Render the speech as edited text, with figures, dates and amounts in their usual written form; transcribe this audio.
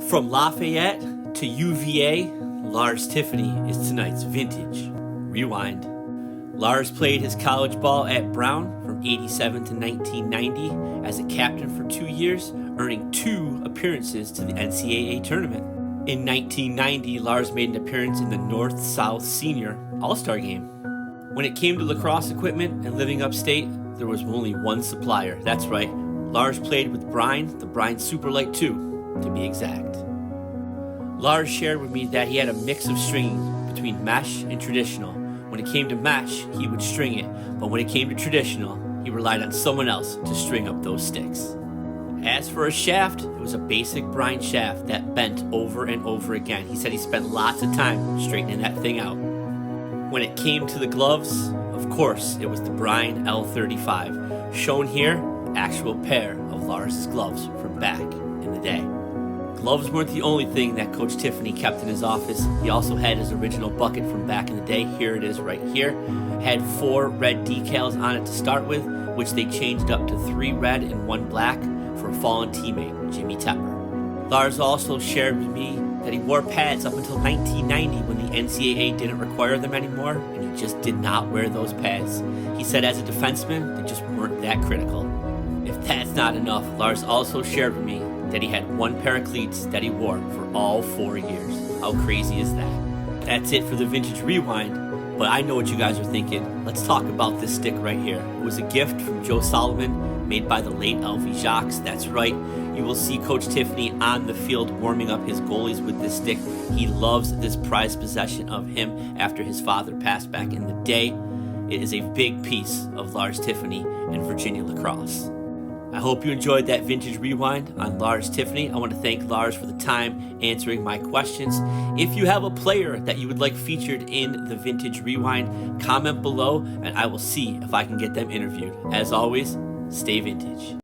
From Lafayette to UVA, Lars Tiffany is tonight's Vintage Rewind. Lars played his college ball at Brown from 87 to 1990 as a captain for 2 years, earning 2 appearances to the NCAA tournament. In 1990, Lars made an appearance in the North-South Senior All-Star Game. When it came to lacrosse equipment and living upstate, there was only one supplier. That's right, Lars played with Brine, the Brine Superlight 2, to be exact. Lars shared with me that he had a mix of stringing between mesh and traditional. When it came to mesh, he would string it, but when it came to traditional, he relied on someone else to string up those sticks. As for a shaft, it was a basic Brine shaft that bent over and over again. He said he spent lots of time straightening that thing out. When it came to the gloves, of course, it was the Brine L35. Shown here, actual pair of Lars's gloves from back in the day. Gloves weren't the only thing that Coach Tiffany kept in his office. He also had his original bucket from back in the day. Here it is right here. Had 4 red decals on it to start with, which they changed up to 3 red and 1 black for a fallen teammate, Jimmy Tepper. Lars also shared with me that he wore pads up until 1990 when the NCAA didn't require them anymore, and he just did not wear those pads. He said as a defenseman, they just weren't that critical. If that's not enough, Lars also shared with me that he had 1 pair of cleats that he wore for all 4 years. How crazy is that? That's it for the Vintage Rewind, but I know what you guys are thinking. Let's talk about this stick right here. It was a gift from Joe Solomon, made by the late Elvie Jacques. That's right, you will see Coach Tiffany on the field warming up his goalies with this stick. He loves this prized possession of him after his father passed back in the day. It is a big piece of Lars Tiffany and Virginia lacrosse. I hope you enjoyed that Vintage Rewind on Lars Tiffany. I want to thank Lars for the time answering my questions. If you have a player that you would like featured in the Vintage Rewind, comment below and I will see if I can get them interviewed. As always, stay vintage.